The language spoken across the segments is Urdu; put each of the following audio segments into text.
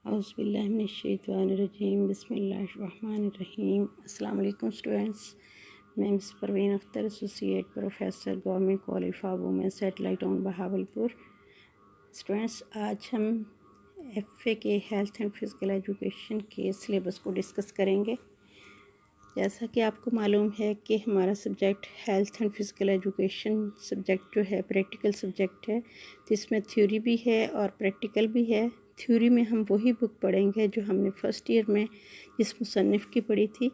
اعوذ باللہ من الشیطان الرجیم، بسم اللہ الرحمن الرحیم۔ السلام علیکم اسٹوڈینٹس، میں Miss Parveen Akhtar, associate professor, government college for women, satellite on Bahawalpur. Students, آج ہم ایف اے کے ہیلتھ اینڈ فزیکل ایجوکیشن کے سلیبس کو ڈسکس کریں گے۔ جیسا کہ آپ کو معلوم ہے کہ ہمارا subject health and physical education subject جو ہے پریکٹیکل سبجیکٹ ہے، تو اس میں تھیوری بھی ہے اور پریکٹیکل بھی ہے۔ تھیوری میں ہم وہی بک پڑھیں گے جو ہم نے فرسٹ ایئر میں جس مصنف کی پڑھی تھی۔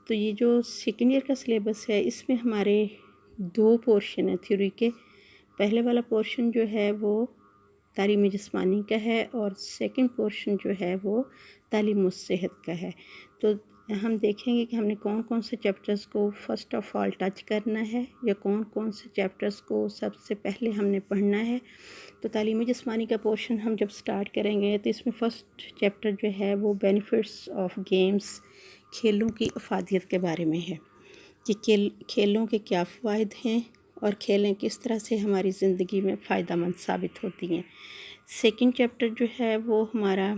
تو یہ جو سیکنڈ ایئر کا سلیبس ہے، اس میں ہمارے دو پورشن ہیں تھیوری کے۔ پہلے والا پورشن جو ہے وہ تعلیم جسمانی کا ہے اور سیکنڈ پورشن جو ہے وہ تعلیم و صحت کا ہے۔ تو ہم دیکھیں گے کہ ہم نے کون کون سے چیپٹرز کو فرسٹ آف آل ٹچ کرنا ہے یا کون کون سے چیپٹرز کو سب سے پہلے ہم نے پڑھنا ہے۔ تو تعلیم جسمانی کا پورشن ہم جب سٹارٹ کریں گے تو اس میں فرسٹ چیپٹر جو ہے وہ بینیفٹس آف گیمز، کھیلوں کی افادیت کے بارے میں ہے کہ کھیلوں کے کیا فوائد ہیں اور کھیلیں کس طرح سے ہماری زندگی میں فائدہ مند ثابت ہوتی ہیں۔ سیکنڈ چیپٹر جو ہے وہ ہمارا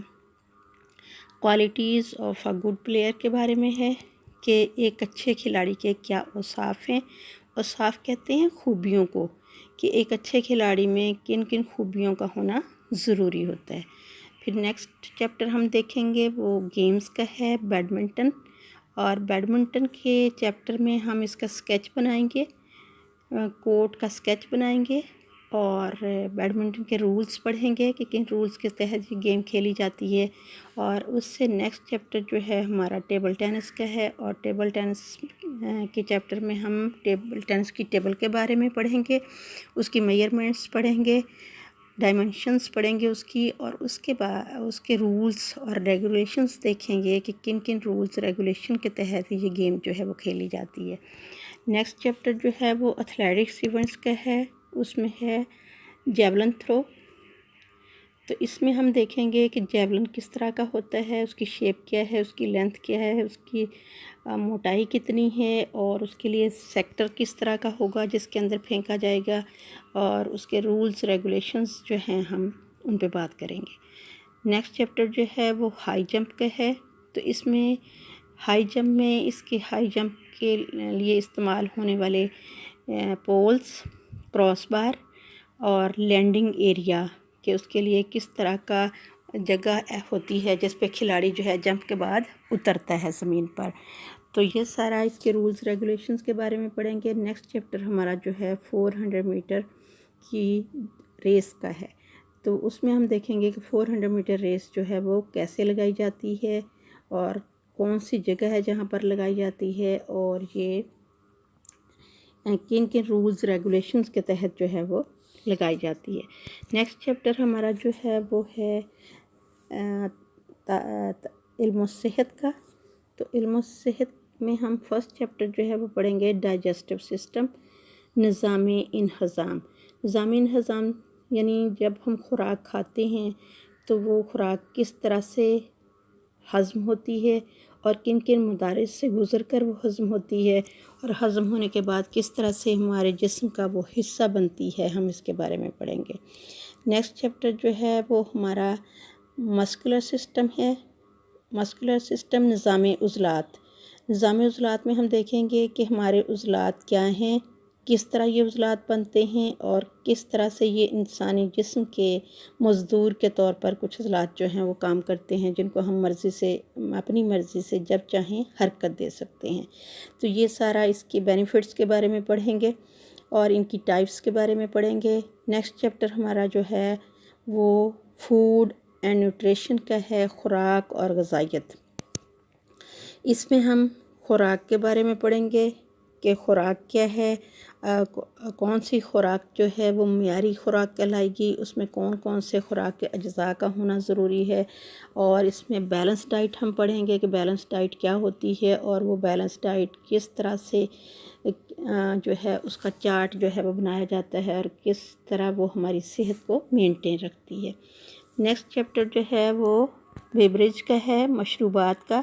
qualities of a good player کے بارے میں ہے کہ ایک اچھے کھلاڑی کے کیا اوصاف ہیں۔ اوصاف کہتے ہیں خوبیوں کو، کہ ایک اچھے کھلاڑی میں کن کن خوبیوں کا ہونا ضروری ہوتا ہے۔ پھر نیکسٹ چیپٹر ہم دیکھیں گے وہ گیمز کا ہے، بیڈمنٹن، اور بیڈمنٹن کے چیپٹر میں ہم اس کا اسکیچ بنائیں گے، کورٹ کا اسکیچ بنائیں گے اور بیڈمنٹن کے رولز پڑھیں گے کہ کن رولز کے تحت یہ گیم کھیلی جاتی ہے۔ اور اس سے نیکسٹ چیپٹر جو ہے ہمارا ٹیبل ٹینس کا ہے، اور ٹیبل ٹینس کے چیپٹر میں ہم ٹیبل ٹینس کی ٹیبل کے بارے میں پڑھیں گے، اس کی میئرمنٹس پڑھیں گے، ڈائمنشنز پڑھیں گے اس کی، اور اس کے بعد اس کے رولز اور ریگولیشنز دیکھیں گے کہ کن کن رولز ریگولیشن کے تحت یہ گیم جو ہے وہ کھیلی جاتی ہے۔ نیکسٹ چیپٹر جو ہے وہ ایتھلیٹکس ایونٹس کا ہے، اس میں ہے جیولن تھرو۔ تو اس میں ہم دیکھیں گے کہ جیولن کس طرح کا ہوتا ہے، اس کی شیپ کیا ہے، اس کی لینتھ کیا ہے، اس کی موٹائی کتنی ہے، اور اس کے لیے سیکٹر کس طرح کا ہوگا جس کے اندر پھینکا جائے گا، اور اس کے رولز ریگولیشنز جو ہیں ہم ان پہ بات کریں گے۔ نیکسٹ چیپٹر جو ہے وہ ہائی جمپ کا ہے۔ تو اس میں ہائی جمپ میں اس کے ہائی جمپ کے لیے استعمال ہونے والے پولز، کراس بار اور لینڈنگ ایریا، کہ اس کے لیے کس طرح کا جگہ ہوتی ہے جس پہ کھلاڑی جو ہے جمپ کے بعد اترتا ہے زمین پر۔ تو یہ سارا اس کے رولز ریگولیشنز کے بارے میں پڑھیں گے۔ نیکسٹ چیپٹر ہمارا جو ہے 400 میٹر کی ریس کا ہے۔ تو اس میں ہم دیکھیں گے کہ 400 میٹر ریس جو ہے وہ کیسے لگائی جاتی ہے اور کون سی جگہ ہے جہاں پر لگائی جاتی ہے، اور یہ کن کن رولز ریگولیشنز کے تحت جو ہے وہ لگائی جاتی ہے۔ نیکسٹ چیپٹر ہمارا جو ہے وہ ہے علم و صحت کا۔ تو علم و صحت میں ہم فرسٹ چیپٹر جو ہے وہ پڑھیں گے ڈائجسٹو سسٹم، نظام انہضام۔ نظام انہضام یعنی جب ہم خوراک کھاتے ہیں تو وہ خوراک کس طرح سے ہضم ہوتی ہے اور کن کن مدارج سے گزر کر وہ ہضم ہوتی ہے، اور ہضم ہونے کے بعد کس طرح سے ہمارے جسم کا وہ حصہ بنتی ہے، ہم اس کے بارے میں پڑھیں گے۔ نیکسٹ چیپٹر جو ہے وہ ہمارا مسکولر سسٹم ہے۔ مسکولر سسٹم، نظام عضلات۔ نظام عضلات میں ہم دیکھیں گے کہ ہمارے عضلات کیا ہیں، کس طرح یہ عضلات بنتے ہیں، اور کس طرح سے یہ انسانی جسم کے مزدور کے طور پر کچھ عضلات جو ہیں وہ کام کرتے ہیں، جن کو ہم اپنی مرضی سے جب چاہیں حرکت دے سکتے ہیں۔ تو یہ سارا اس کی بینیفٹس کے بارے میں پڑھیں گے اور ان کی ٹائپس کے بارے میں پڑھیں گے۔ نیکسٹ چیپٹر ہمارا جو ہے وہ فوڈ اینڈ نیوٹریشن کا ہے، خوراک اور غذائیت۔ اس میں ہم خوراک کے بارے میں پڑھیں گے کہ خوراک کیا ہے، کون سی خوراک جو ہے وہ معیاری خوراک کہلائے گی، اس میں کون کون سے خوراک کے اجزاء کا ہونا ضروری ہے، اور اس میں بیلنس ڈائٹ ہم پڑھیں گے کہ بیلنس ڈائٹ کیا ہوتی ہے، اور وہ بیلنس ڈائٹ کس طرح سے جو ہے اس کا چارٹ جو ہے وہ بنایا جاتا ہے، اور کس طرح وہ ہماری صحت کو مینٹین رکھتی ہے۔ نیکسٹ چیپٹر جو ہے وہ بیوریج کا ہے، مشروبات کا،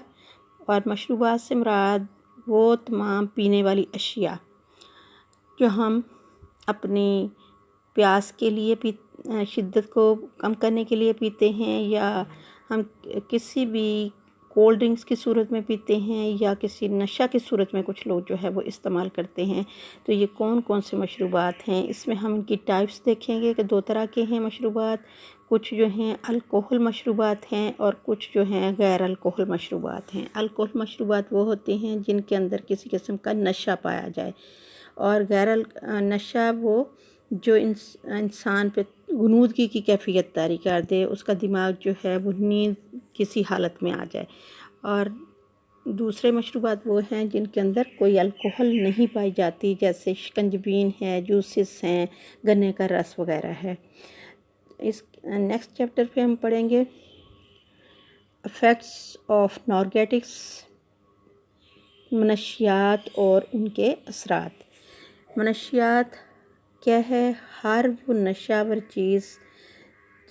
اور مشروبات سے مراد وہ تمام پینے والی اشیاء جو ہم اپنی پیاس کے لیے شدت کو کم کرنے کے لیے پیتے ہیں، یا ہم کسی بھی کولڈ ڈرنکس کی صورت میں پیتے ہیں یا کسی نشہ کی صورت میں کچھ لوگ جو ہے وہ استعمال کرتے ہیں، تو یہ کون کون سے مشروبات ہیں، اس میں ہم ان کی ٹائپس دیکھیں گے کہ 2 طرح کے ہیں مشروبات، کچھ جو ہیں الکوہل مشروبات ہیں اور کچھ جو ہیں غیر الکوہل مشروبات ہیں۔ الکوہل مشروبات وہ ہوتے ہیں جن کے اندر کسی قسم کا نشہ پایا جائے، اور نشہ وہ جو انسان پہ غنودگی کی کیفیت طاری کر دے، اس کا دماغ جو ہے وہ نیند کسی حالت میں آ جائے۔ اور دوسرے مشروبات وہ ہیں جن کے اندر کوئی الکوہل نہیں پائی جاتی، جیسے شکنجبین ہے، جوسز ہیں، گنے کا رس وغیرہ ہے۔ اس نیکسٹ چیپٹر پہ ہم پڑھیں گے افیکٹس آف نارکوٹکس، منشیات اور ان کے اثرات۔ منشیات کیا ہے؟ ہر وہ نشہ آور چیز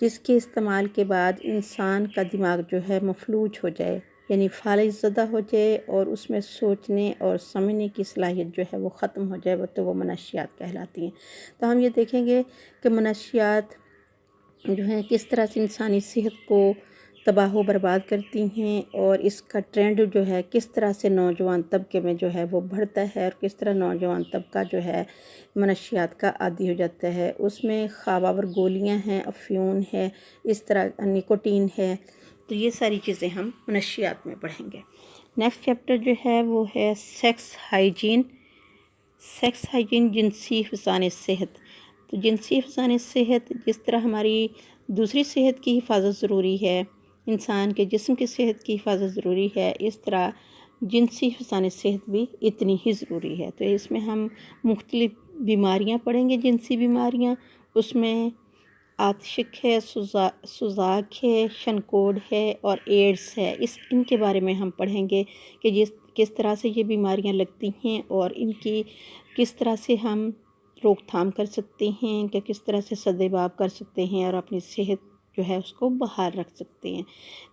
جس کے استعمال کے بعد انسان کا دماغ جو ہے مفلوج ہو جائے، یعنی فالج زدہ ہو جائے اور اس میں سوچنے اور سمجھنے کی صلاحیت جو ہے وہ ختم ہو جائے، تو وہ منشیات کہلاتی ہیں۔ تو ہم یہ دیکھیں گے کہ منشیات جو ہیں کس طرح سے انسانی صحت کو تباہ و برباد کرتی ہیں، اور اس کا ٹرینڈ جو ہے کس طرح سے نوجوان طبقے میں جو ہے وہ بڑھتا ہے، اور کس طرح نوجوان طبقہ جو ہے منشیات کا عادی ہو جاتا ہے۔ اس میں خواب آور گولیاں ہیں، افیون ہے، اس طرح نکوٹین ہے، تو یہ ساری چیزیں ہم منشیات میں پڑھیں گے۔ نیکسٹ چیپٹر جو ہے وہ ہے سیکس ہائیجین۔ سیکس ہائیجین، جنسی حفظان صحت۔ تو جنسی حفظان صحت جس طرح ہماری دوسری صحت کی حفاظت ضروری ہے، انسان کے جسم کی صحت کی حفاظت ضروری ہے، اس طرح جنسی حفظان صحت بھی اتنی ہی ضروری ہے۔ تو اس میں ہم مختلف بیماریاں پڑھیں گے، جنسی بیماریاں، اس میں آتشک ہے، سوزاک ہے، شنکوڈ ہے اور ایڈز ہے۔ ان کے بارے میں ہم پڑھیں گے کہ کس طرح سے یہ بیماریاں لگتی ہیں اور ان کی کس طرح سے ہم روک تھام کر سکتے ہیں، کہ کس طرح سے سدباب کر سکتے ہیں اور اپنی صحت جو ہے اس کو بحال رکھ سکتے ہیں۔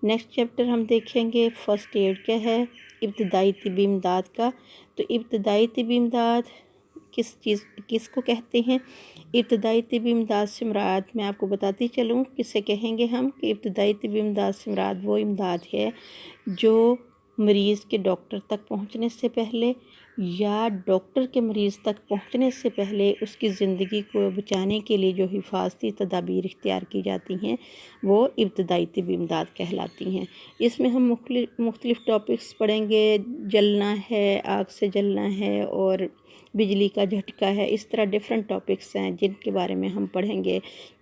نیکسٹ چیپٹر ہم دیکھیں گے فرسٹ ایڈ کیا ہے، ابتدائی طبی امداد کا۔ تو ابتدائی طبی امداد کس کو کہتے ہیں؟ ابتدائی طبی امداد سے مراد میں آپ کو بتاتی چلوں کسے کہیں گے ہم، کہ ابتدائی طبی امداد سے مراد وہ امداد ہے جو مریض کے ڈاکٹر تک پہنچنے سے پہلے یا ڈاکٹر کے مریض تک پہنچنے سے پہلے اس کی زندگی کو بچانے کے لیے جو حفاظتی تدابیر اختیار کی جاتی ہیں وہ ابتدائی طبی امداد کہلاتی ہیں۔ اس میں ہم مختلف ٹاپکس پڑھیں گے، جلنا ہے، آگ سے جلنا ہے، اور بجلی کا جھٹکا ہے، اس طرح ڈیفرنٹ ٹاپکس ہیں جن کے بارے میں ہم پڑھیں گے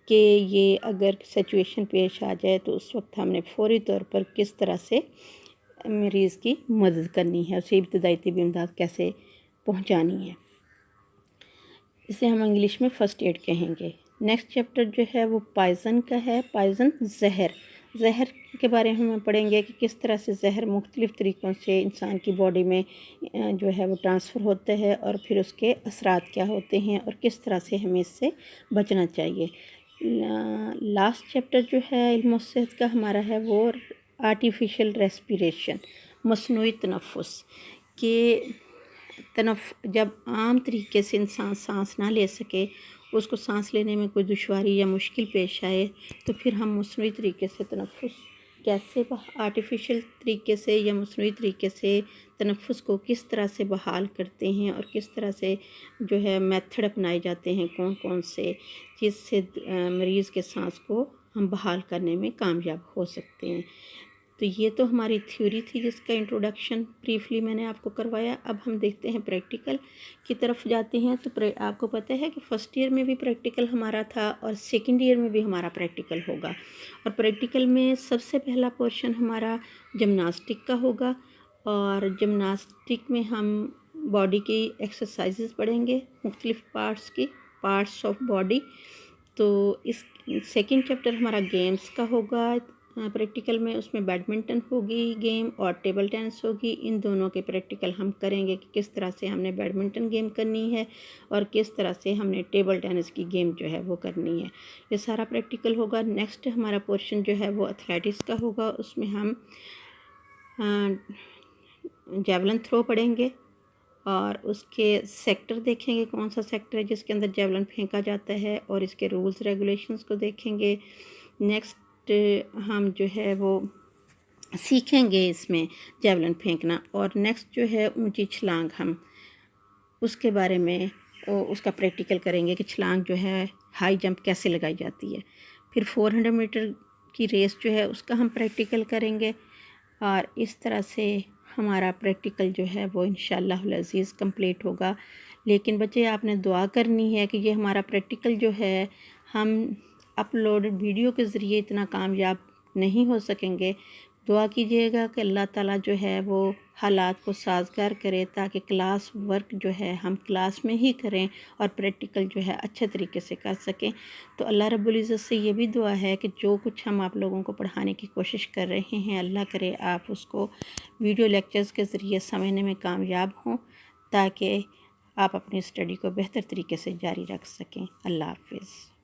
کہ یہ اگر سچویشن پیش آ جائے تو اس وقت ہم نے فوری طور پر کس طرح سے مریض کی مدد کرنی ہے، اسے ابتدائی طبی امداد کیسے پہنچانی ہے۔ اسے ہم انگلش میں فرسٹ ایڈ کہیں گے۔ نیکسٹ چیپٹر جو ہے وہ پائزن کا ہے۔ پائزن زہر کے بارے میں ہم پڑھیں گے کہ کس طرح سے زہر مختلف طریقوں سے انسان کی باڈی میں جو ہے وہ ٹرانسفر ہوتا ہے، اور پھر اس کے اثرات کیا ہوتے ہیں اور کس طرح سے ہمیں اس سے بچنا چاہیے۔ لاسٹ چیپٹر جو ہے علم و صحت کا ہمارا ہے وہ آرٹیفیشل ریسپیریشن، مصنوعی تنفس، کہ جب عام طریقے سے انسان سانس نہ لے سکے، اس کو سانس لینے میں کوئی دشواری یا مشکل پیش آئے، تو پھر ہم مصنوعی طریقے سے تنفس کیسے آرٹیفیشل طریقے سے یا مصنوعی طریقے سے تنفس کو کس طرح سے بحال کرتے ہیں، اور کس طرح سے جو ہے میتھڈ اپنائے جاتے ہیں کون سے، جس سے مریض کے سانس کو ہم بحال کرنے میں کامیاب ہو سکتے ہیں۔ تو یہ تو ہماری تھیوری تھی جس کا انٹروڈکشن بریفلی میں نے آپ کو کروایا۔ اب ہم دیکھتے ہیں پریکٹیکل کی طرف جاتے ہیں۔ تو آپ کو پتہ ہے کہ فرسٹ ایئر میں بھی پریکٹیکل ہمارا تھا اور سیکنڈ ایئر میں بھی ہمارا پریکٹیکل ہوگا، اور پریکٹیکل میں سب سے پہلا پورشن ہمارا جمناسٹک کا ہوگا، اور جمناسٹک میں ہم باڈی کی ایکسرسائزز پڑھیں گے، مختلف پارٹس آف باڈی۔ تو اس سیکنڈ چیپٹر ہمارا گیمز کا ہوگا پریکٹیکل میں، اس میں بیڈمنٹن ہوگی گیم اور ٹیبل ٹینس ہوگی۔ ان دونوں کے پریکٹیکل ہم کریں گے کہ کس طرح سے ہم نے بیڈمنٹن گیم کرنی ہے اور کس طرح سے ہم نے ٹیبل ٹینس کی گیم جو ہے وہ کرنی ہے، یہ سارا پریکٹیکل ہوگا۔ نیکسٹ ہمارا پورشن جو ہے وہ ایتھلیٹکس کا ہوگا، اس میں ہم جیولن تھرو پڑھیں گے اور اس کے سیکٹر دیکھیں گے، کون سا سیکٹر ہے جس کے اندر جیولن پھینکا جاتا ہے، اور اس کے رولز ریگولیشنز کو دیکھیں گے۔ نیکسٹ نیکسٹ ہم جو ہے وہ سیکھیں گے اس میں جیولن پھینکنا، اور نیکسٹ جو ہے اونچی چھلانگ ہم اس کے بارے میں اس کا پریکٹیکل کریں گے کہ چھلانگ جو ہے ہائی جمپ کیسے لگائی جاتی ہے۔ پھر 400 میٹر کی ریس جو ہے اس کا ہم پریکٹیکل کریں گے، اور اس طرح سے ہمارا پریکٹیکل جو ہے وہ انشاءاللہ العزیز کمپلیٹ ہوگا۔ لیکن بچے آپ نے دعا کرنی ہے کہ یہ ہمارا پریکٹیکل جو ہے ہم اپلوڈ ویڈیو کے ذریعے اتنا کامیاب نہیں ہو سکیں گے۔ دعا کیجیے گا کہ اللہ تعالیٰ جو ہے وہ حالات کو سازگار کرے تاکہ کلاس ورک جو ہے ہم کلاس میں ہی کریں اور پریکٹیکل جو ہے اچھے طریقے سے کر سکیں۔ تو اللہ رب العزت سے یہ بھی دعا ہے کہ جو کچھ ہم آپ لوگوں کو پڑھانے کی کوشش کر رہے ہیں، اللہ کرے آپ اس کو ویڈیو لیکچرز کے ذریعے سمجھنے میں کامیاب ہوں، تاکہ آپ اپنی اسٹڈی کو بہتر طریقے سے جاری رکھ سکیں۔ اللہ حافظ۔